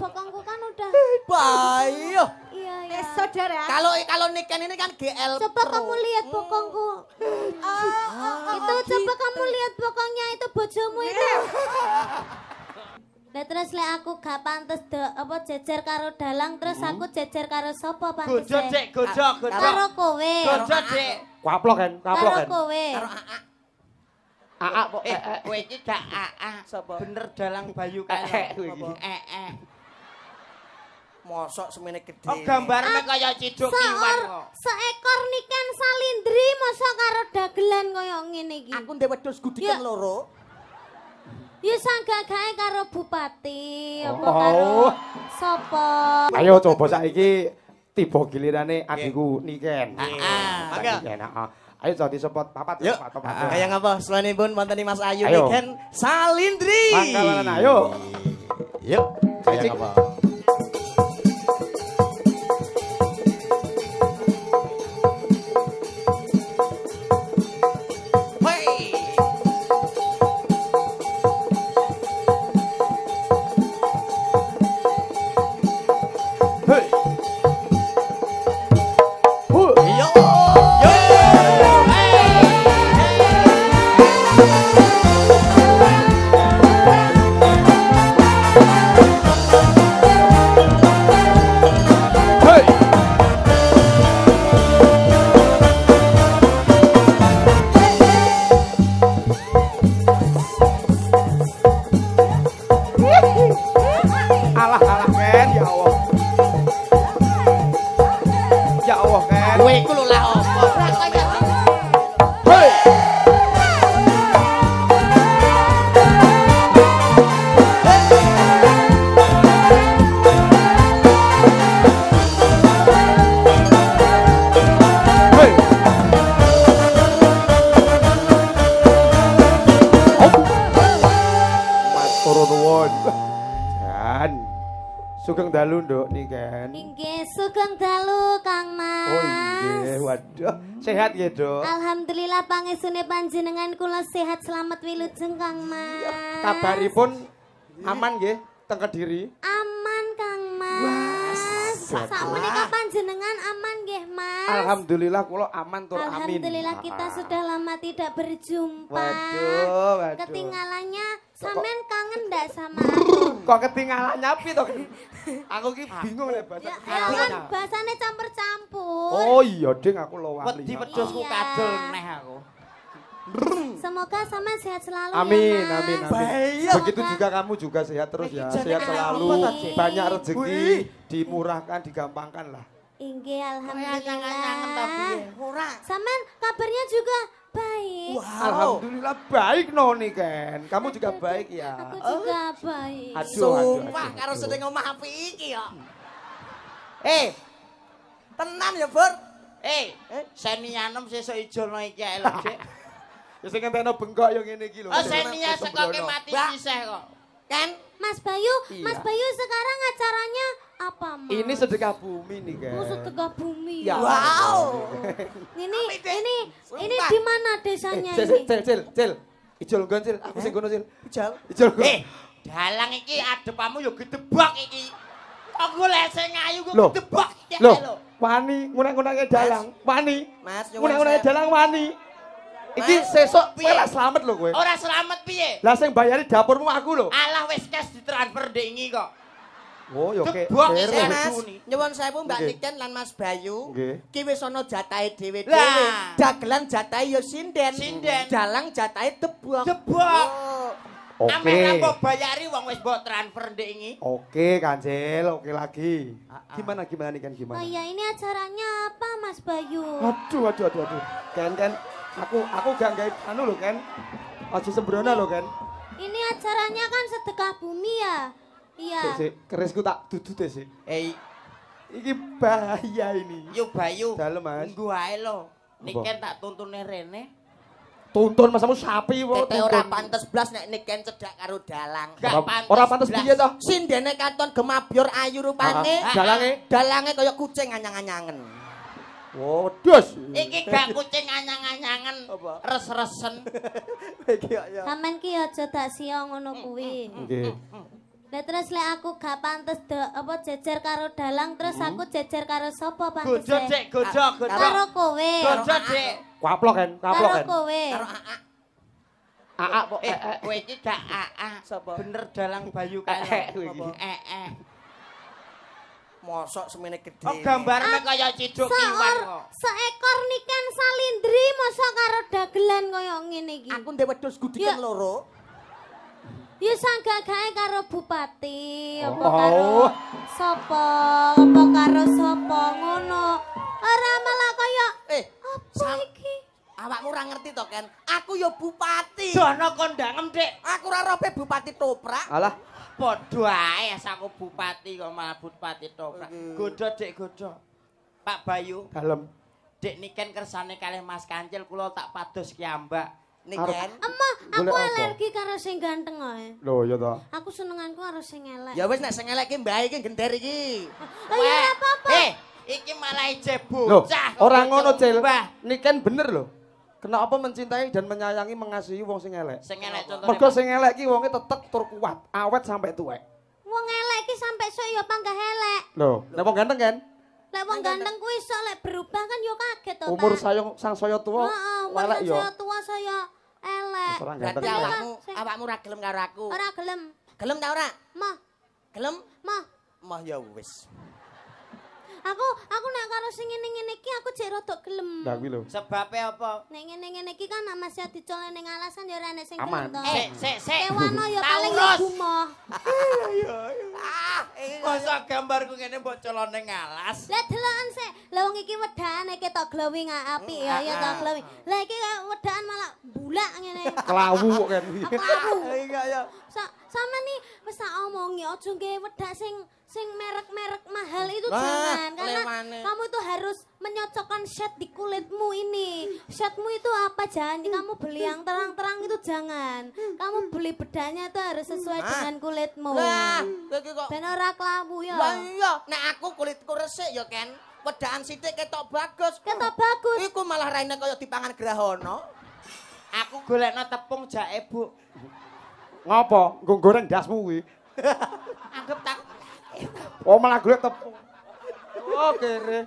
bokongku kan udah. Bayo. Iya ya. Saudara. Kalau niken ini kan GL. Coba kamu lihat bokongku. Itu coba kamu lihat bokongnya itu bojomu itu. Nah terus lek aku gak pantes jejer karo dalang terus aku jejer karo sapa pantes. Gojok Dik, gojok. Karo kowe. Gojok Dik. Kaplok kan, Karo kowe. Karo AA. AA kok Kowe iki gak AA. Bener dalang Bayu kae. Mosok semene gede. Oh gambarnya kaya ciduk kiwan kok. Seekor niken salindri masa karo dagelan kaya ngene iki. Aku ndek wedhus gudikan loro. Ya sanggagae karo bupati apa Oh. karo sapa. Ayo coba saiki tiba gilirane adikku Niken. Mangga. Ayo jadi sepot papat Yuk. papat. Kayak ngapa? Selanipun wonten Mas Ayu Ayo. Niken Salindri. Pangkalan ayo. Yuk. Kayak ngapa? Sugeng dalu nduk Niken. Inggih sugeng dalu Kang Mas. Oh inggih, waduh. Sehat ya, Dok? Alhamdulillah pangesune panjenengan kula sehat selamat wilujeng Kang Mas. Kabaripun aman nggih teng Kediri? Aman Kang Mas. Sakmenika panjenengan aman nggih Mas? Alhamdulillah kula aman tur amin. Alhamdulillah kita sudah lama tidak berjumpa. Waduh. Ketinggalannya sampean kangen ndak sama aku? Kok ketinggalan nyapi toh? Aku ki bingung lek bahasa. Ya kan bahasane campur-campur. Oh iya, Ding aku lho wali. Wedi wedhusku kadul neh aku. Semoga sampean sehat selalu Amin, ya Mas. amin, amin. Begitu juga kamu juga sehat terus ya. Sehat selalu. Amin. Banyak rezeki, dimurahkan, digampangkan lah. Inggih Nyangen-nyangen tapi alhamdulillah. Ora. Sampean kabarnya juga baik. Alhamdulillah baik no Niken. Kamu juga baik ya. Aku juga baik. Sumpah karo sedeng omah apik iki ya. Tenan ya, Bur. Senianem sesuk ijolno iki ae lho, Dik. Ya sing ngentekno bengkok yo ngene iki lho. Oh, senia sekoke mati sisih kok. Kan Mas Bayu, Iya. Mas Bayu sekarang acaranya apa, Mas? Ini sedekah bumi nih, Ken. Oh, sedekah bumi. Ya. wow. Ini di mana desanya ini? Cil. Ijol nggon, Cil. Aku sing ngono, Cil. Ijal. Ijol nggon. Dalang iki adepamu yo gedebak iki. Aku lek sing ayu kok Loh. gedebak iki Loh, lho. wani ngunek-nguneke dalang. Wani. Mas, Ngunek-nguneke dalang wani. Iki sesuk kowe ora slamet lho kowe. Ora selamat piye? Lah sing bayari dapurmu aku lho. Alah wis cash ditransfer ndek iki kok. Oh, yo kek. Gebok beres. iki, Mas, Mas. nyuwun sewu Mbak Nggih. Niken lan Mas Bayu. Nggih. Ki wis ana jatahe dhewe-dhewe. Lah. Dagelan jatahe ya sinden. Sinden. Dalang jatahe debok. Debok. Oke. Ameh apa bayari wong wis mbok transfer ndek iki. Oke, Kancil. Oke lagi. Gimana nih Ken Oh gimana? iya, ini acaranya apa, Mas Bayu? Aduh. Ken, aku gak gawe anu lho, Ken. Aja sembrono lho, Ken. Ini acaranya kan sedekah bumi ya? Iya. Sik, kerisku tak dudut sih. Iki bahaya ini. Yo Bayu. Dalem, Mas. Nggo ae lho. Niken tak tuntune rene. Tuntun masamu sapi wae. Tete ora pantes blas nek Niken cedhak karo dalang. Gak pantes. Ora pantes blas. piye toh? Sindene katon gemabyor ayu rupane. Dalange. Dalange kaya kucing anyang-anyangen. Wedhus. Iki gak kucing anyang-anyangen, Apa? res-resen. Iki ya. Sampeyan ki aja dak sia ngono kuwi. Nggih. Lah terus lek aku gak pantes apa jejer karo dalang terus aku jejer karo sapa pantes? Gojo Dik, gojo. Karo kowe. Gojo Dik. Kwaplok kan, kwaplok Karo kan. kowe. Karo Aa. Aa kok Kowe iki gak AA. Sapa? Bener dalang Bayu kae. kowe iki. Mosok semene gede. Oh gambarnya kaya ciduk kiwan kok. Seekor niken salindri masa karo dagelan kaya ngene iki. Aku ndek wedhus gudikan Ya. loro. Ya sanggagae karo bupati apa Oh. karo sapa apa karo sapa ngono. Ora malah kaya apa iki? Awakmu ora ngerti to, Ken? Aku ya bupati. Dono kondangem, Dik. Aku ora rope bupati Toprak. Alah, Padha ae aku bupati kok malah bupati toprak. Godo Dik, godo. Pak Bayu, dalem. Dik niken kersane kalih Mas Kancil kula tak pados kiambak. Niken. Emah, aku Golek apa? alergi karo sing ganteng ae. Lho ya to. Aku senenganku karo sing elek. Ya wis nek sing elek ki mbah iki gender iki. Lah ya ora apa-apa. Iki malah ije Loh, bocah. ora ngono, Cil. Mbah. Niken bener lho. Kenapa mencintai dan menyayangi mengasihi wong sing elek? Sing elek contone. Mergo sing elek ki wonge tetep tur kuat, awet sampai tuwek. Wong elek ki sampe sok ya panggah elek. Lho, nek wong ganteng kan? Lek wong ganteng kuwi sok lek berubah kan yo kaget to, Pak. Umur sang saya tuwa, Heeh, umur elek yo. saya tua saya elek. Wis ora Berarti ganteng. Iya, awakmu ora gelem karo aku. Ora gelem. Gelem ta ora? Mah, Gelem? mah. Mah ya wis. Aku nek karo sing ngene-ngene iki aku jek rada gelem. Lah kuwi lho. Sebabe apa? Nek ngene-ngene iki kan nek masih dicolek ning alasan ya ora nek sing Aman. gelem to. Sik. Kewano ya paling ya Taurus. gumoh. Masa gambarku ngene mbok colone ngalas. Lah deloken sik. Lah wong iki wedane ketok glowing apik ya ya tok glowing. Lah iki wedaan malah bulak ngene. Kelawu kok kan. Aku. Enggak ya. Sama nih wis tak omongi aja nggawe wedak sing merek-merek mahal itu Wah, jangan karena lemane. kamu tuh harus menyocokkan shade di kulitmu ini. Shade-mu itu apa jangan kamu beli yang terang-terang itu jangan. Kamu beli bedanya itu harus sesuai dengan kulitmu. Lah, kowe iki kok. Ben ora klawu ya. Lah iya, nek aku kulitku resik ya, Ken. Wedaan sithik ketok bagus. Ketok bagus. Iku malah raine kaya dipangan grahono. Aku golekno tepung jae, Bu. Ngopo? Nggo goreng dasmu kuwi. Anggap tak Oh malah golek tepung. Oh kere.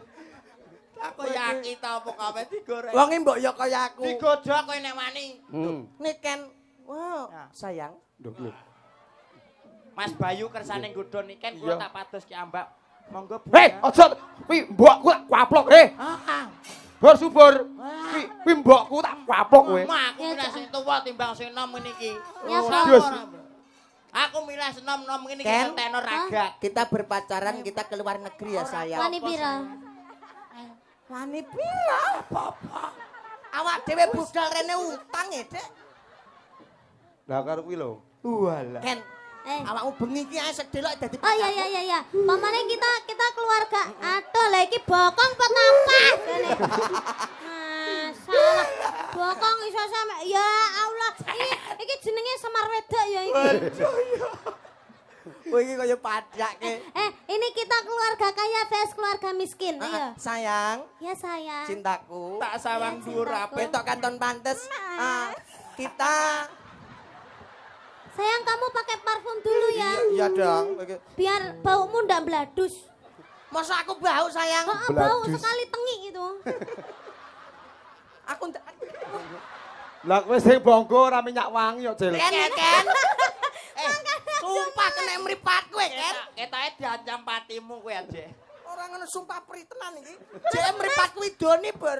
aku yakin ta apa kabeh digoreng. Wong e mbok ya kaya aku. Digodhog kowe nek wani. Niken. Wow, Ya. sayang. Lho. Mas Bayu kersane nggodho niken kula tak pados kiambak. Monggo Bu. Hei, aja kuwi mbokku tak kwaplok, Bor subur. Kuwi mbokku tak kwaplok kowe. Mak aku milih sing tuwa timbang sing enom ngene iki. Ya, Sama Bos. ora, Bro? Aku milih enom-enom ngene iki Ken? tenor ragat. Kita berpacaran, kita ke luar negeri ya, sayang. Wani pira? Wani pira? Apa-apa. Awak dhewe budal rene utang ya, Dek. Lah karo kuwi lho. Walah. Ken, awakmu bengi iki ae sedelok dadi Oh iya. Pamane kita keluarga. Aduh, lah iki bokong apa kampah? Masalah. Bokong iso sampe ya Allah. Iki jenenge Semar Wedok ya iki. Kowe iki kaya pajak ke. Ini kita keluarga kaya vs keluarga miskin. Ayo. Sayang, Ya sayang. cintaku. Tak sawang dhuwur apik. Betok kanton pantes. Kita Sayang kamu pakai parfum dulu ya. iya dong. Biar baumu ndak bladus. Masa aku bau, sayang? Bau Bladus. sekali tengi itu. Aku ndak Lah kowe sing bonggo ora minyak wangi kok, Cil. Ken. Sumpah kena mripat kowe, Ken. Ketoke diancam patimu kowe aja. Ora ngono sumpah pri tenan iki. Jek mripat kuwi doni, Bur.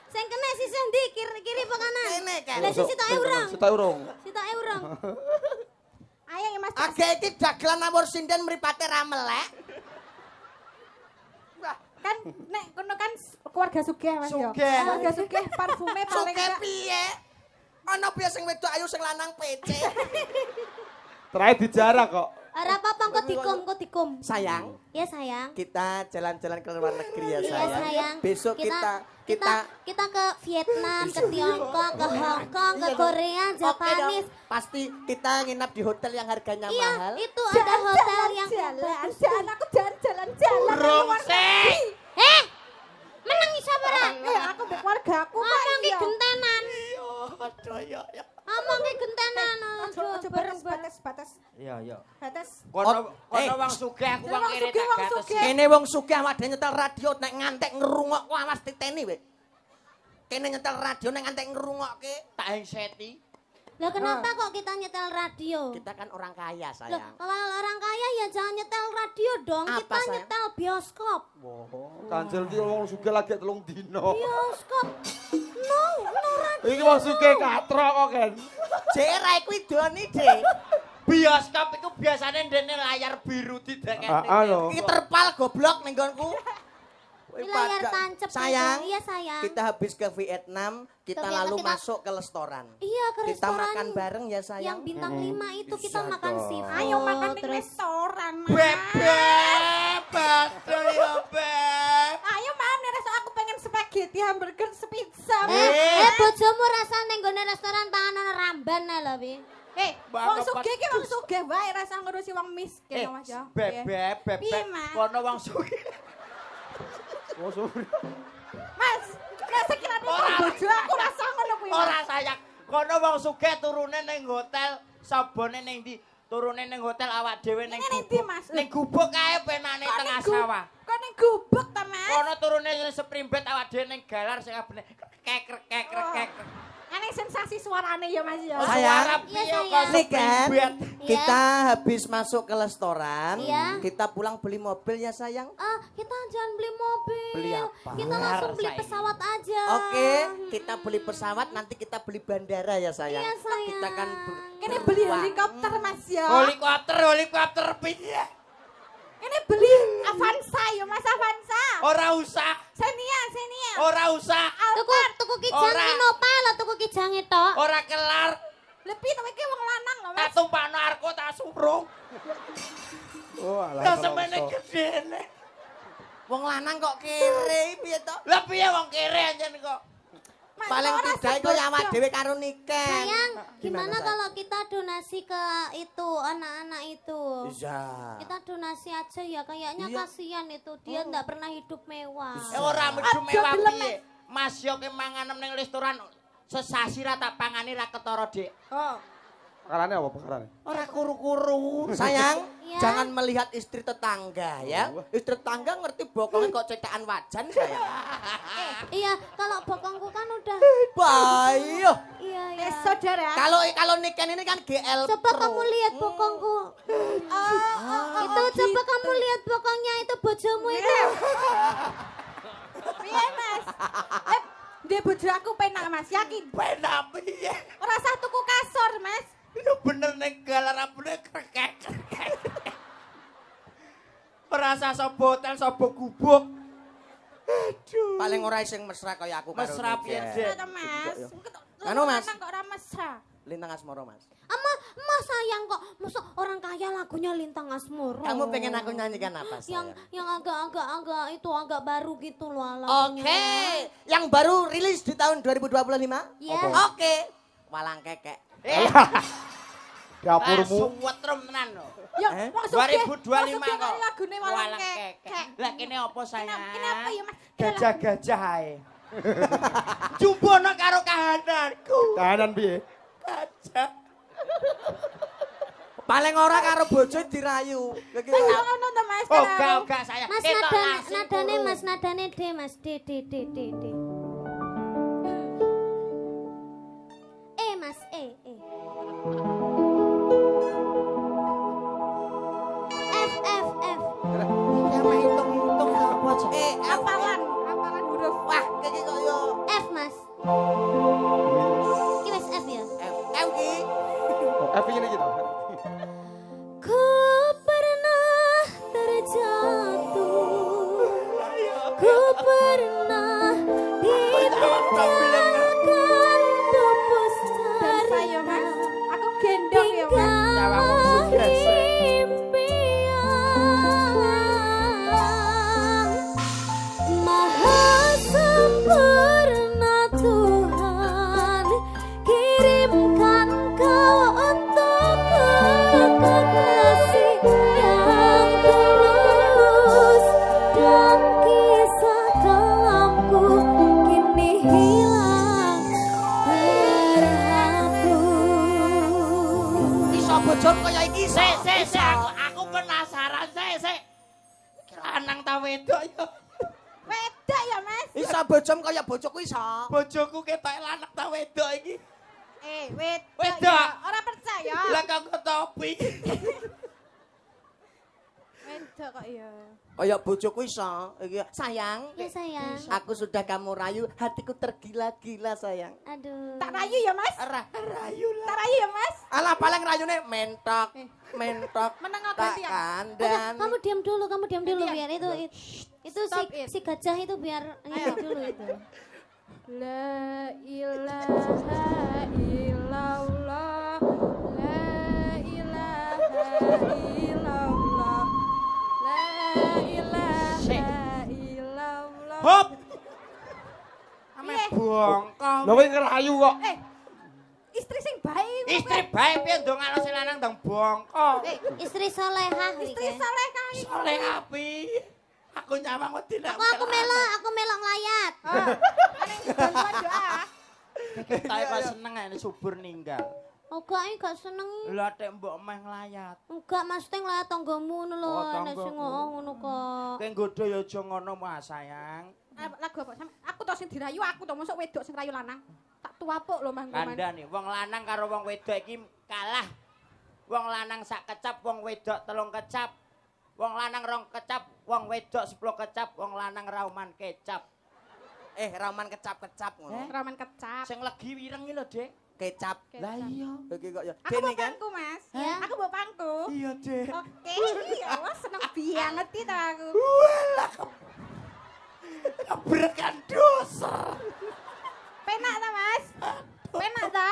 Sing kena sisi ndi kiri apa kanan? Kene, Ken. Lah sisi tak urung. Sitok urung. Sitok urung. Ayo ya Mas. Age iki dagelan awur sinden mripate ra melek. Kan nek kono kan keluarga sugih Mas yo. Sugih. Keluarga sugih parfume paling Suke enggak. piye? Ana piye sing wedok ayu sing lanang PC. Terakhir dijarah kok. Ora apa-apa kok dikum. Sayang, Ya sayang. kita jalan-jalan ke luar negeri ya, Iya sayang. sayang. Besok kita kita ke Vietnam, ke Tiongkok, ke Hong Kong, ke Iya, Korea, Oke dong. Japanis. Pasti kita nginap di hotel yang harganya Iya, mahal. itu ada hotel yang jalan aku jalan-jalan. Rung sik. menang iso ora? Aku mbek keluarga aku Ngomong ki gentenan. Aduh ya. Ngomong wonge gentenan. Aja bareng batas. Iya, iya. Batas. Kono wong sugih aku wong kere tak gates. Kene wong sugih awak dhewe nyetel radio nek ngantek ngerungokku awas titeni we. Kene nyetel radio nek ngantek ngerungokke Tak heng seti. Lah kenapa kok kita nyetel radio? kita kan orang kaya Loh, sayang. kalau orang kaya ya jangan nyetel radio dong. Apa, Kita sayang? nyetel bioskop. Kancil ki wong sugih lagi 3 dino. Bioskop. No radio. Iki wong sugih katrok kok kan. Jera iku idoni, Dek. Bioskop itu biasanya ndene layar biru didekekne. Anu. Iki terpal goblok ning nggonku. Ini layar tancep. Sayang, Iya sayang. kita habis ke Vietnam, kita Ke Vietnam, lalu kita- masuk ke restoran. Iya ke Kita restoran. makan bareng ya Yang sayang. bintang 5 itu kita Bisa makan dong. seafood. Ayo makan di terus restoran, Mas. Bebek, badol ya, Beb. Ayo maaf nih rasa aku pengen spaghetti, hamburger, pizza. bojomu rasa ning gone restoran pangan ana ramban ae lho, Pi. Wong sugih ki wong sugih wae rasa ngurusi wong miskin Mas ya. Bebek, Piye, bebek. Mas? Kono wong sugih. Wong sugih. Mas, rasa kirane Ora. bojo aku rasa ngono kuwi. Mas. Ora sayang. Kono wong sugih turune ning hotel, sabone ning ndi? Turune ning hotel awak dhewe ning Ning ndi, Mas? Ning gubuk kae penane Kok tengah ning gu- sawah. Kok ning gubuk ta, Mas? Kono turune ning sprimbet awak dhewe ning galar sing abene kek. Aneh sensasi suarane ya Mas ya. Sayang. Iya, piye sayang. kok Nih kan, sprimbet? kita habis masuk ke restoran, Iya. kita pulang beli mobil ya sayang. Kita jangan beli mobil. Beli apa? Kita langsung beli Sayang. pesawat aja. Oke, kita beli pesawat, nanti kita beli bandara ya sayang. Iya, sayang. Kita kan Kene beli helikopter Mas ya. Helikopter piye? Ini beli Avanza ya Mas Avanza. Ora usah, Xenia. ora usah. Tuku kijang Ora. Innova lho, tuku kijange tok. Ora kelar. Lebih tapi iki wong lanang lho Tak Mas. tumpakno arko tak surung. Oh, alah. Lah semene gedene. wong lanang kok kere piye to? Lah piye wong kere anjen kok. Mas, Paling ora tidak itu ya awak sebodoh. dhewe karo nikah. Sayang, gimana Gimana, sayang? kalau kita donasi ke itu anak-anak itu? Iya. Kita donasi aja ya, kayaknya Iya. kasihan itu. Dia enggak pernah hidup mewah. Ora medu Aja mewah gelem, piye. Mas yo ke manganem ning restoran sesasi ra tak pangani ra ketara, Dik. Oh. Perkarane apa perkarane? Ora kuru-kuru. Sayang, Iya. jangan melihat istri tetangga ya. Istri tetangga ngerti bokongnya kok cetakan wajan sayang. Iya, kalau bokongku kan udah. Bayo. Iya, Eh iya. saudara. Kalau nikah ini kan GL Coba Pro. kamu lihat bokongku. Itu coba kamu lihat bokongnya itu bojomu itu. Piye Mas? Dia bojo aku penak Mas, yakin. Penak piye? Ora usah tuku kasur Mas. Itu bener ning galar abune krekek. Ora usah sapa hotel sapa gubuk. Aduh. Paling ora sing mesra kaya aku karo Mesra Nika. piye, Dik? Ora ta Mas. Anu, Mas. Lanang kok ora mesra. Lintang asmoro Mas. Mas sayang kok, masa orang kaya lagunya Lintang Asmoro. Kamu pengen aku nyanyikan apa sayang? yang agak itu agak baru gitu loh Oke, lagunya. yang baru rilis di tahun 2025? Iya. Oke. Walang kekek. Dapurmu. Suwetrum tenan lho. Ya, Eh? wong sugih. 2025 wong sugih kok. lagune walang kek. Lah kene apa sayang? Kenapa ya Mas? Gajah-gajah ae. Jumbono karo kahananku. Kahanan piye? Gajah. Paling ora karo bojo dirayu. Kayak gitu. Wis ngono to Mas. Oga sayang. Mas Ketok langsung nadane turu. Mas nadane D Mas D. Mas E. F. Ya mah hitung-hitung apa aja. Hafalan huruf. Wah, kayak gitu yo. F Mas. Iki wis F ya. F ki. F ini gitu. Ku pernah terjatuh, ku pernah wedok ya. Wedok ya, Mas. Iso bojom kaya bojoku iso. Bojoku ketoke lanang ta wedok iki. Wedok. Wedok. Ya. Ora percaya. Lah kok topi. Wedok kok ya. Kaya bojoku iso. Iki sayang. Ya sayang. Aku sudah kamu rayu, hatiku tergila-gila sayang. Aduh. Tak rayu ya, Mas. Rayu lah. Tak rayu ya, Mas. Alah paling rayune mentok. Mentok. Meneng aku tak tiang. kandang. Kamu diam dulu Diam. biar itu Stop it. si gajah itu biar ini dulu itu. La ilaha illallah. La ilaha illallah. La ilaha illallah. Hop. Ame Piye? bongkong. Lha kowe ngerayu kok. Istri sing baik. Istri bae piye ndongakno sing lanang ndang bongkong. Istri solehah Istri iki. saleh kae. Soleh api. Aku nyawang wedi nek. Aku melok nglayat. Ane bantuan doa. Kita kok seneng nek subur ninggal. Gak seneng. Lah tek mbok meh nglayat. Enggak maksudnya nglayat tanggamu ngono lho, Oh, nek sing tanggamu. ngono kok. Kowe nggodho ya aja ngono Mas sayang. Lagu apa? Aku to sing dirayu, aku to mosok wedok sing rayu lanang. Tak tuwapuk lho Mang. Kandhane wong lanang karo wong wedok iki kalah. Wong lanang sak kecap, wong wedok 3 kecap. Wong lanang 2 kecap, wong wedok 10 kecap, wong lanang rauman kecap. Raman kecap-kecap ngono. Ramen kecap. Sing legi wireng iki lho, Dik. Kecap. Lah iya. Iki kok ya. Aku Dene mau kan. pangku, Mas. Ya. Aku mau pangku. Iya, Dik. Oke. Ya Allah, seneng banget iki to aku. Keberekan dosa. Penak ta, Mas? Penak ta?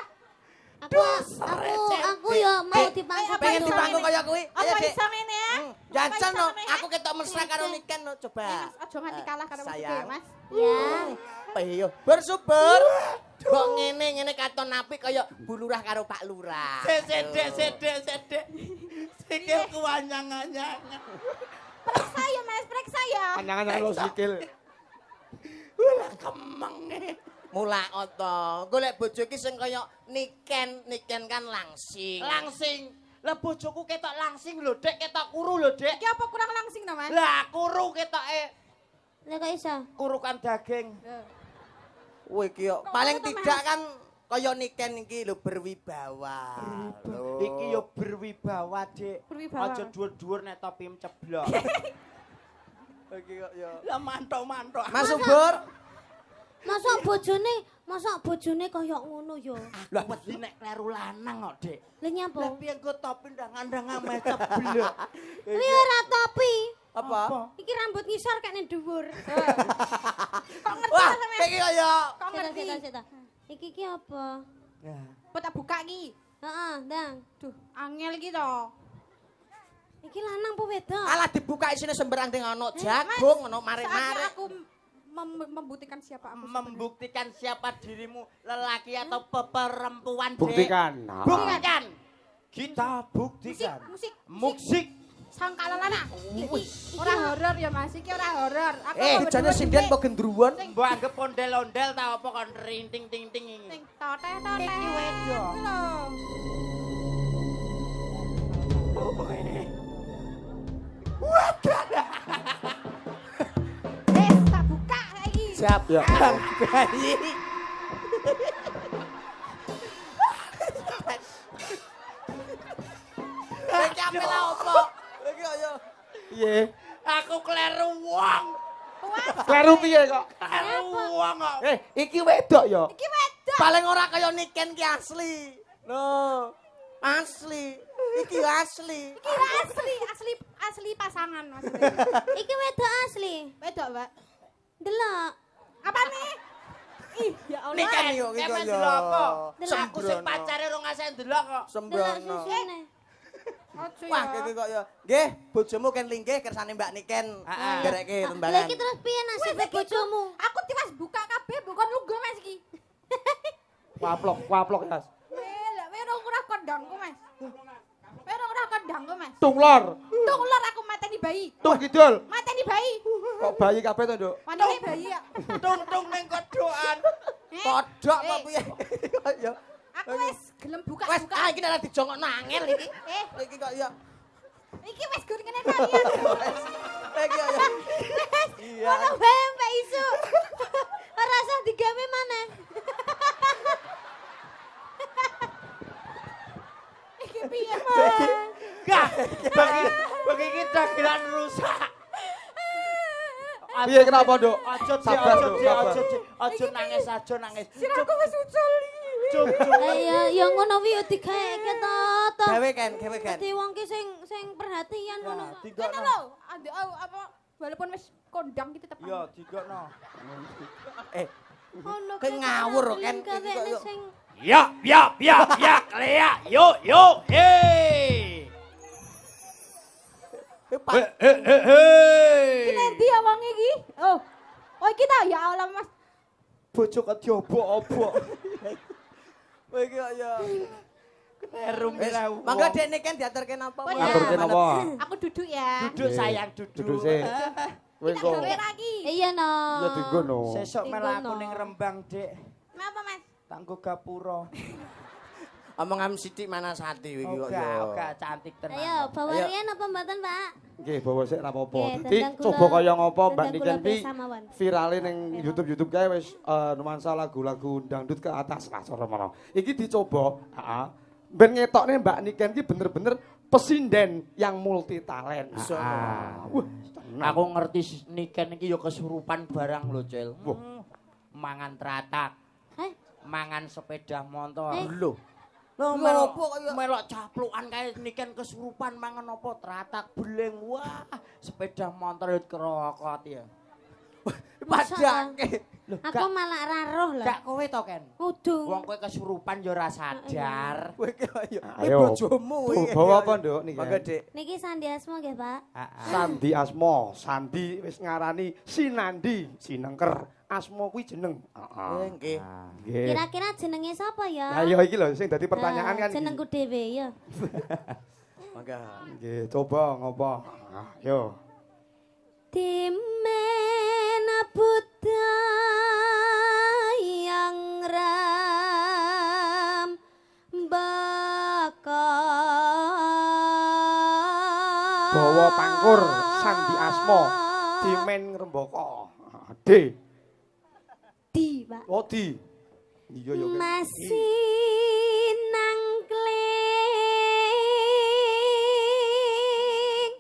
Aku ya mau dipangku. Pengen dipangku kaya kuwi. Ayo, Apa Dik. iso ngene ya? Jangan no, Apa iso aku ketok mesra karo Niken no, coba. Mas, aja nganti kalah karo wong Sayang. gede, Mas. Ya. Piye bersubur. Kok ngene katon apik kaya Bu Lurah karo Pak Lurah. Sedek. Sikilku anyang-anyang. Periksa ya, Mas, periksa ya. Anyang-anyang lo sikil. Wah, kemeng. Mula oto, golek bojo ki sing kaya Niken kan langsing. Langsing. Lah bojoku ketok langsing lho, Dek, ketok kuru lho, Dek. Iki apa kurang langsing to, Mas? Lah kuru ketoke Lah kok iso? kurukan daging. Wih ki yo paling tidak kan kaya Niken iki lho berwibawa. Iki yo berwibawa, Dik. Berwibawa. Aja dhuwur-dhuwur nek topi ceblok. Iki kok yo. Lah mantok-mantok. Mas Subur. Masa bojone kaya ngono ya. Lah wedi nek kleru lanang kok, Dik. Lah nyapa? Lah piye engko topi ndang-ndang ame ceblok. Kuwi ora topi. Apa? Iki rambut ngisor kek ning dhuwur. Kok ngerti Wah, ta, Mas? iki kaya Kok ngerti? Seta. Iki ki apa? Nah, Apa tak buka iki? Heeh, Ndang. Duh, angel iki to. Iki lanang apa wedok? alah dibuka isine sembarang ding ono jagung, ono Saatnya marik-marik. aku membuktikan siapa aku. membuktikan siapa dirimu lelaki atau perempuan, Dek. Buktikan. Nah. Buktikan. Kita buktikan. Musik. Sangkala lanang. Iki ora horor ya, Mas. Iki ora horor. Aku mau Jane berdua sinden dhisik. kok gendruwon. Mbok anggap ondel-ondel ta apa kon rinting-ting-ting iki. Sing toteh-toteh. Iki wedok. Iki lho. Tak buka saiki. Siap ya. Bang bayi. Iki ape la opo? Iki kaya Piye? Aku kleru wong. Kleru piye kok? Kleru wong kok. Iki wedok ya. Iki wedok. paling ora kaya Niken ki asli. No. Asli. Iki asli. Iki asli pasangan maksudnya. Iki wedok asli. Wedok, Mbak. Delok. Apa nih? Ih, ya Allah. Niken yo iki Kemen kaya. delok apa? Delok. Aku sing pacare ora ngasih ndelok kok. Delok Sembrono. susune. Ojo Wah, ya. iki kok ya. Nggih, bojomu kan linggih kersane Mbak Niken. Heeh. Ndereke Lah tembangan. iki terus piye nasib bojomu? Aku tiwas buka kabeh bukan lugu Mas iki. Waplok Mas. Lah, ora kondangku, Mas. Ora kondangku, Mas. Tunglor. Tunglar aku mateni bayi. Tung kidul. Mateni bayi. Kok bayi kabeh to, Nduk? Mateni bayi ya. Tung-tung ning kodokan. Kodok apa piye? Ya. Aku wis gelem buka. Wes, iki nek dijongokno angel iki. Iki kok ya. Iki wis gorengane kalian. Iki kok ya. Ngono bae Mbak Isu. Ora usah digawe maneh. Iki piye, Gak, bagi kita kiran rusak. Piye kenapa, Nduk? Aja Sabar, Nduk, sabar. aja nangis, aja nangis. Sirahku wis ucul. Cuk. Ya ngono wi yo digaeke to. Gawe kan. Dadi wong ki sing perhatian ngono. Kene lho, apa walaupun wis kondang kita tetep. Ya, digokno. Ngono Kayak ngawur kan. gawene sing Ya, Lea, yo, hei. Iki endi ya wong iki? Oh iki ta ya Allah Mas. Bojo kok diobok-obok. Kowe iki ya. Kerum Mangga dekne kan diaturke napa? Oh, Ngaturke ya. napa? Aku duduk ya. Duduk sayang, duduk. Duduk sih. Kowe Kita kok. gawe lagi. Iya no. Ya digono. Sesuk melu aku ning Rembang, Dik. Napa Mas? Tanggo gapura. Omongan sithik mana sati iki kok ya. Oga cantik tenan. Ayo bawa Ayo. riyen apa mboten, Pak? Nggih, bawa sik ra apa-apa. Nggih, Dadi tendang kula- coba kaya ngopo Mbak tendang Niken kula ki bersamawan. virale ning YouTube kae wis nuansa lagu-lagu dangdut ke atas lah cara mono. Iki dicoba, heeh. Ben ngetokne Mbak Niken ki bener-bener pesinden yang multi talent. Wah, tenang. Aku ngerti Niken iki ya kesurupan barang lho, Cil. Wah. Mangan tratak, Heh, mangan sepeda motor. Lho. Lho Melok ngopo kaya melok caplukan kae Niken kesurupan mangan apa tratak beling. Wah, sepeda motor kerokot ya. padake. Loh, aku malah ra roh lah. gak kowe to, Ken? Udung. Wong kowe kesurupan ya ora sadar. Kowe ki kaya Ayo. bojomu iki. Bawa apa, Nduk, niki? Mangga, Dik. Niki Sandi Asma nggih, Pak. Sandi Asmo, Sandi wis ngarani Sinandi, Sinengker. Asmo kuwi jeneng. Heeh. Nggih. Nggih. Kira-kira jenenge sapa ya? Lah ya iki lho sing dadi pertanyaan kan. iki. Jenengku dhewe ya. Mangga. Nggih, coba ngopo? Yo. Dimen Buddha yang ram bakar Bawa pangkur Sandi Asmo, Dimen Ngrembaka. D. di Pak Oh, di. Iya ya. masih nangkling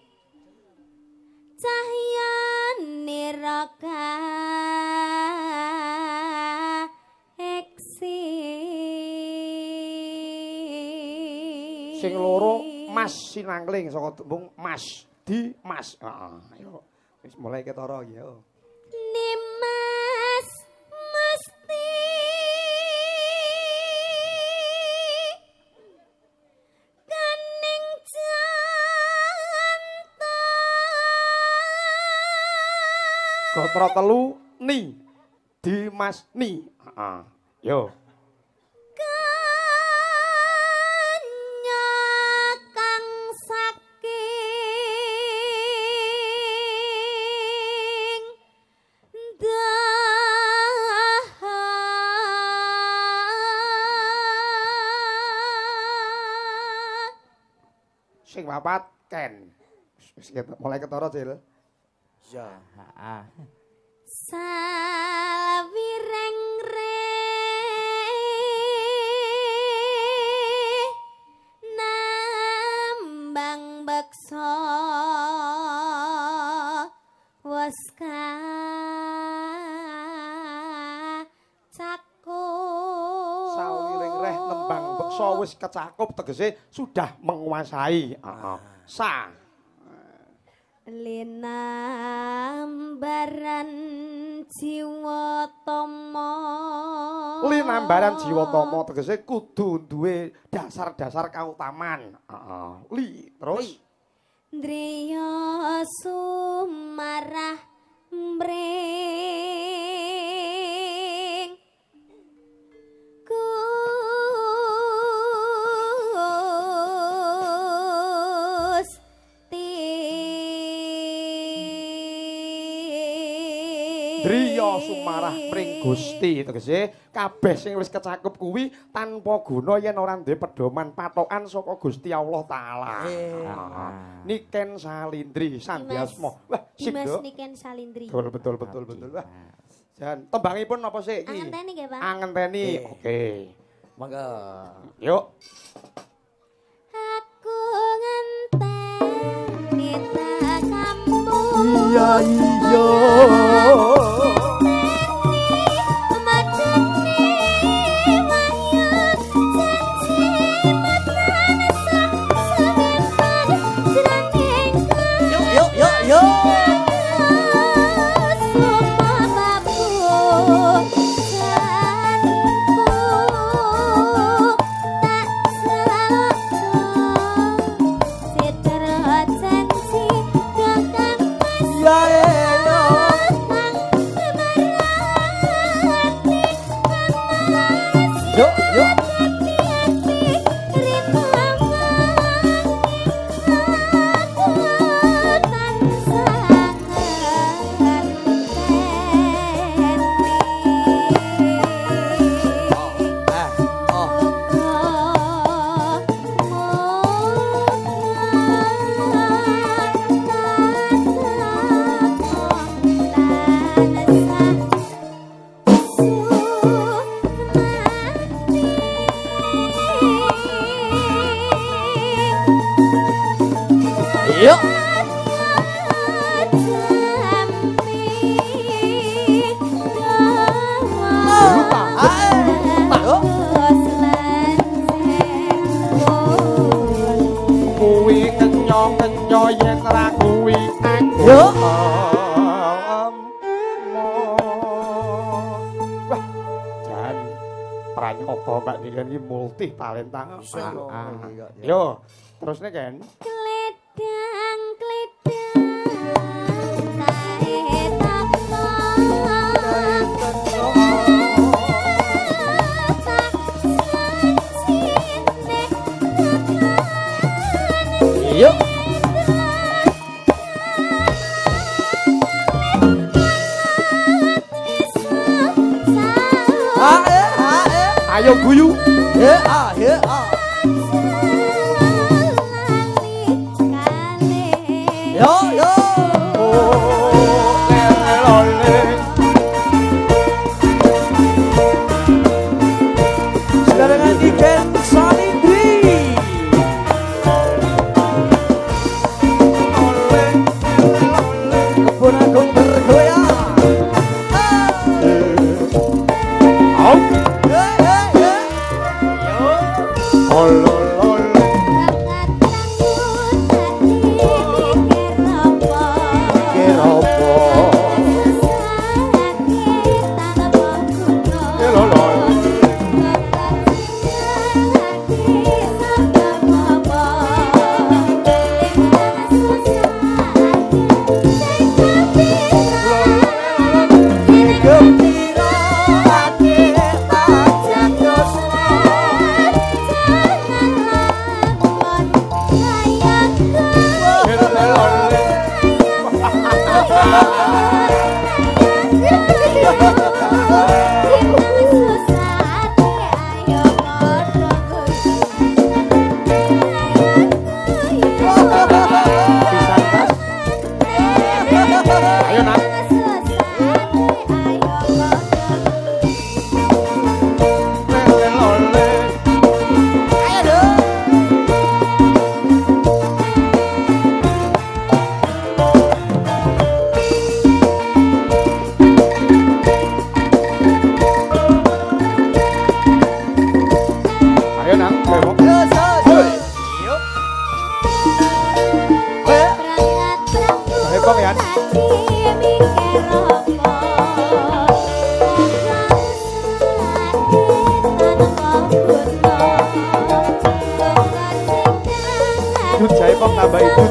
cahyane raka eksi Sing loro Mas Sinangling saka tembung Mas. Di Mas. Heeh. Ayo. Wis mulai ketara iki yo. Nimas mesti kaning jantung Gotra telu ni. Di Mas ni. Heeh. Yo. kanya kang saking dahan Sing papat Ken. Wis mulai ketara, Cil. Ya. Heeh. salawireng nambang beksa wes cakup Sawiring reh nembang beksa wis kecakup tegese sudah menguasai. Heeh. Sa. linambaran jiwa tama Linambaran jiwa tama tegese kudu duwe dasar-dasar kautaman. Heeh. Li terus Driya sumarah mring Gusti Driya sumarah pring Gusti tegese kabeh sing wis kecakup kuwi tanpa guna yen ora duwe pedoman patokan saka Gusti Allah taala. Niken Salindri Sandiasma. Wah, sip Dimas yo. Niken Salindri. Betul. Wah. Jan, tembangipun napa sih iki? Angenteni nggih, Pak. Angenteni. Oke. Monggo. Yuk. Aku ngenteni tak kamu. Iya. Yo. Yuk. Kuwi kenyo yen ra kuwi aku. Yo. Wah, jan pranyoto Mbak Niken iki multi talenta. Yo, terusne Ken. Kledang tae Yuk. Ayo guyu. Yo. Sekarang Niken Salindri. Kebun agung bergoyang. Jaipong tambah itu.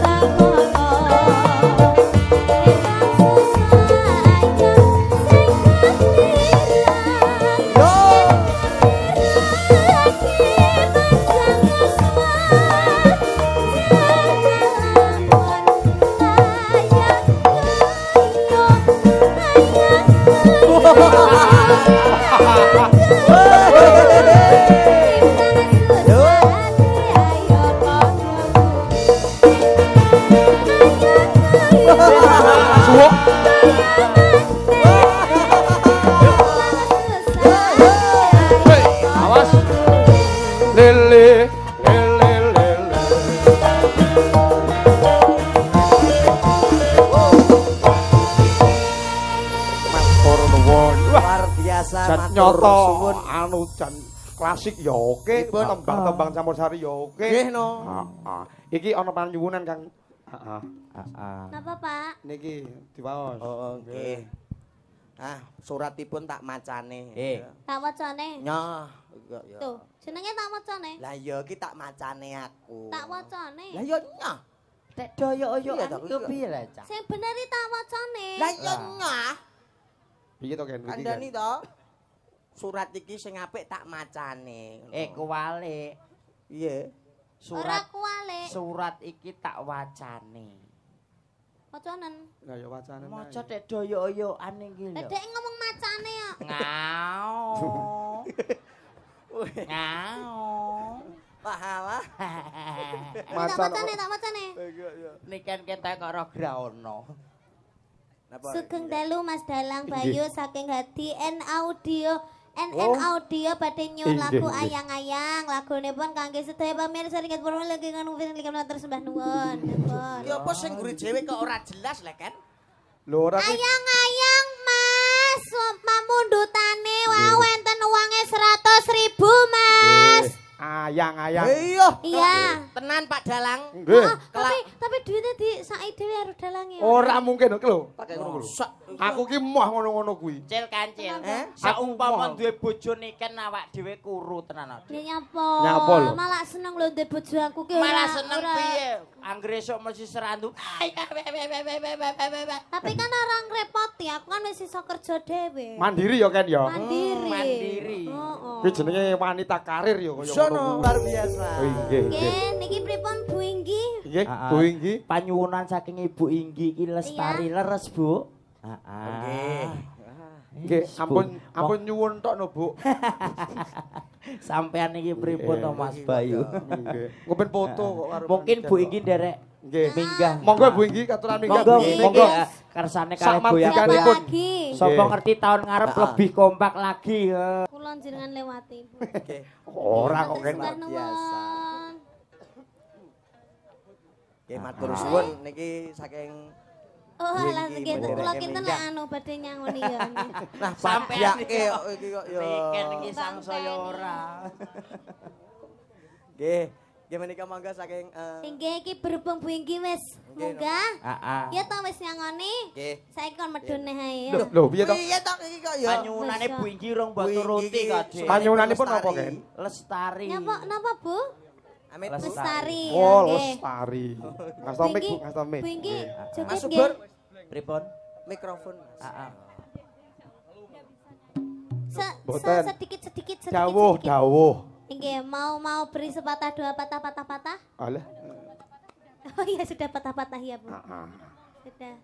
Hei, awas. Lele, lele, lele. Matur nuwun. Wah, Luar biasa jan matur nyoto suwun. anu jan klasik ya oke, Pripun? tembang-tembang campursari ya oke. Nggih no. Heeh. Iki ana panyuwunan Kang. Heeh. Napa, Pak? Niki diwaos. Oh, nggih. Ah, suratipun tak macane. Tak wacane. Nyoh. Enggak ya. Tuh, jenenge tak wacane. Lah ya iki tak macane aku. Tak wacane. Lah ya nyoh. Tek doyo-oyo Iya, iku piye lah, Cak? Sing bener iki tak wacane. Lah ya nyoh. Piye to Ken? Kandhani to. Surat iki sing apik tak macane. Kuwalik. Piye? Ora Surat kuwalik. surat iki tak wacane. Wacanen. Lah ya wacane. Maca tek doyo-oyoan iki lho. Dedek ngomong macane ya. Ngau. Ngau. Paham ah? Tak wacane, tak wacane. Niken ketek kok ora graono. Napa? Sugeng dalu Mas Dalang Bayu saking hati N Audio Oh. Audio badhe nyuwun Inggih, lagu inggih. ayang-ayang lagunipun kangge sedaya pamirsa ringkes purun lagi kanu film matur sembah nuwun. Nuwun. Ya apa sing guri dhewe kok ora jelas lek kan? Lho ora ki Ayang-ayang Mas, pamundutane wau enten uange 100.000 Mas. ayang-ayang. Iya. Iya. Tenan Pak Dalang. Nggih. Oh, tapi duitnya di saiki dhewe karo dalange. Ora mungkin kok lho. Tak kaya ngono lho. Sak. Aku ki moh ngono-ngono kuwi. Cil kancil. Eh? Saumpama duwe bojo niken awak dhewe kuru tenan. Ya nyapa? Nyapa lho? Malah seneng lho ndek bojo aku ki ora. Malah seneng ora. piye? Anggere esuk mesti serandu. Tapi kan orang ngrepoti, aku kan wis iso kerja dhewe. Mandiri ya Ken ya. Mandiri. mandiri. Heeh. Kuwi jenenge wanita karir ya kaya Sono luar biasa. Oh, nggih, nggih. Nggih, niki pripun Bu Inggi? Nggih, Bu Inggi. Panyuwunan saking Ibu Inggi iki Lestari leres, Bu. Nggih. Nggih, Wis, ampun Bu. ampun nyuwun tok no, Bu. Sampean iki pripun to Mas Bayu? Nggih. Ngopen foto kok karo Mungkin Ken Bu kok. Inggi nderek Nggih. minggah. Monggo Bu Inggi katuran minggah. Monggo, Nggih. monggo kersane Sak kalih goyang mardikanipun. Siapa goyang. lagi? Sapa Nggih. ngerti tahun ngarep lebih kompak lagi. Kula jenengan lewati. Bu. Nggih. Ora kok Matur Ken. sembah biasa. nuwun. Nggih matur suwun niki saking Oh, Bu alah Inggi, nggih mendereke kula kinten minggah. lek anu badhe nyangoni ya. nah Sampean sampean iki kok- iki kok ya. Niken iki sangsaya ora. Nggih. Nggih menika mangga saking Inggih iki berhubung Bu Inggi wis munggah. Heeh. Ya to wis nyangoni. nggih. Saiki kon medhone ae. Lho, lho piye to? Piye tok iki kok ya? Panyuwunane Wis, Bu Inggi rong batu Bu Inggi roti iki kadhe. Panyuwunanipun apa Ken? Lestari. Napa Bu? Amit Lestari. Oh, nggih. Lestari. Mas Tomik, Bu, Mas Tomik. Bu Inggi, joget Mas nggih. Subur Pripun? mikrofon. Mas. Heeh. Boten. Sedikit. Dawuh, dawuh. Inggih, mau beri sepatah dua patah. Alah. Oh iya sudah patah-patah ya Bu. Heeh. Sudah.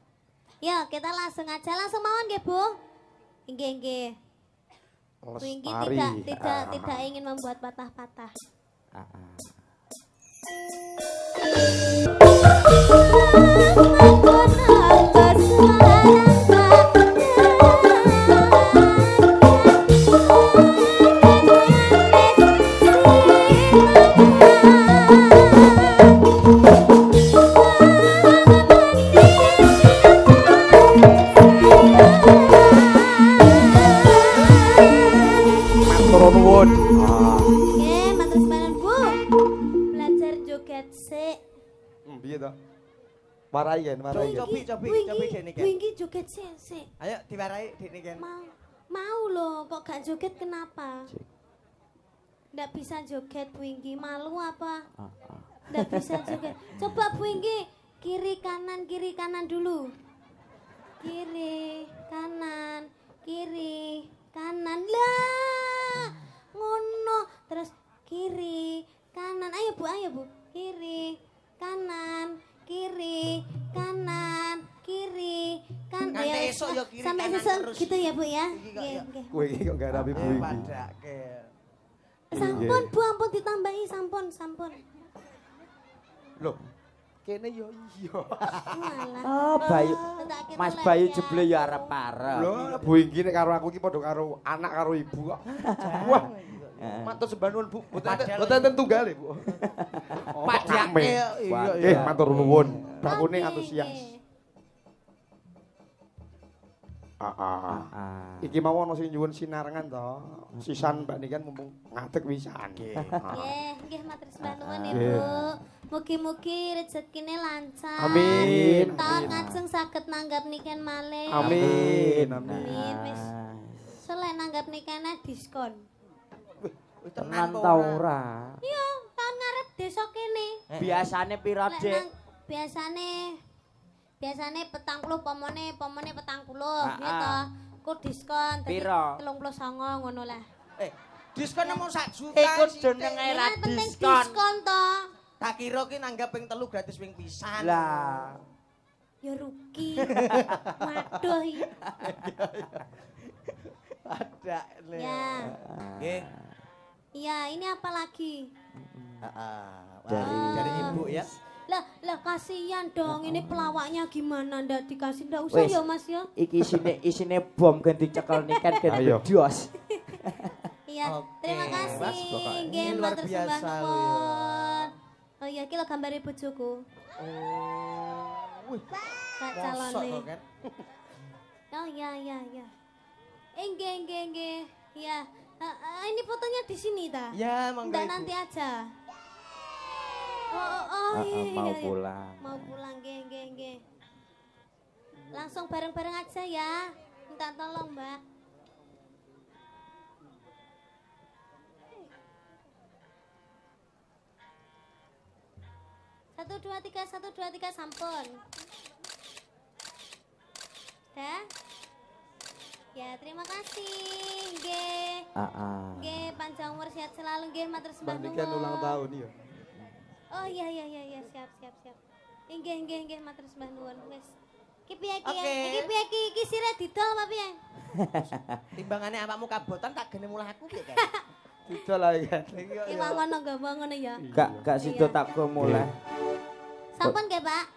Ya kita langsung aja langsung mawon nggih Bu. Inggih. Bu Inggi Lestari. tidak ingin membuat patah-patah. Heeh. Matur nuwun. Oke, matur sembahan Bu. Belajar joget sik. Piye to? Warai Ken, warai. Ken. Cobi dene Bu Ken. Inggi joget sik. Ayo diwarai dene Ken. Mau loh, kok gak joget kenapa? Nggak bisa joget Bu Inggi, malu apa? Nggak bisa joget. Coba Bu Inggi, kiri kanan dulu. Kiri, kanan, lah. Ngono, terus kiri, kanan. Ayo Bu. Kiri, kanan, kiri, kanan. Nganti Ayo, esuk ya kiri, sampai kanan sesuk terus. gitu ya Bu ya. Iki kok ya. Nggih. Kowe iki kok gak rapi Bu Inggi. Padake. Sampun Bu, ampun ditambahi sampun. Loh, kene yo iya. Malah. Oh, Bayu. Tak Mas Bayu jebule ya arep-arep. Lho, Bu Inggi nek karo aku iki padha karo anak karo ibu kok. Wah. Matur sembah nuwun Bu. Boten tunggal Bu. Padake iya. Nggih, matur nuwun. Bakune antusias. Iki mau ana sing nyuwun sinarengan to. Sisan Mbak Niken mumpung ngadeg wisan. Nggih, matur sembah nuwun Ibu. Mugi-mugi rezekine lancar. Amin. Tahun ngajeng saged nanggap niken malih. Amin. Amin. Wis. Selek nanggap nikene diskon. Tenan ta ora? Iya, tahun ngarep desa kene. Biasane pira, Dik? Biasane 40 pomone 40 ya toh. Ku diskon pira? 39 ngono lah. Diskon namung 1 juta. Iku jenenge ra diskon. Diskon to. Tak kira ki nanggap ping 3 gratis ping pisan. Lah. Ya rugi. Waduh. Ada. Ya. Nggih. Iya, ini apa lagi? Dari ibu ya. Lah kasihan dong, ini pelawaknya gimana ndak dikasih, ndak usah ya Mas ya. Iki isine bom ganti cekel niken ganti dos. Iya, terima kasih. Nggih, luar matur biasa sembah lho ya. nuwun. Oh iya, iki lho gambare bojoku. Wih, Kak calone. kan? Oh iya. Nggih. Ya. Ini fotonya di sini ta? Ya, monggo. Ndak nanti aja. Oh, iya. Mau pulang. Mau pulang, nggih. Langsung bareng-bareng aja ya. Minta tolong, Mbak. Satu dua tiga sampun. Dah. Ya, terima kasih. Nggih. Nggih, panjang umur sehat selalu nggih, matur sembah nuwun. Niken ulang tahun ya. Oh iya, siap. Nggih, matur sembah nuwun. Wis. Iki piye iki? Iki piye iki sire didol apa piye? Timbangane awakmu kabotan tak gene mulih aku piye kan? Didol ae kan. Iki ngono nggawa ngono ya. Gak sido tak go mulai. Sampun nggih, Pak?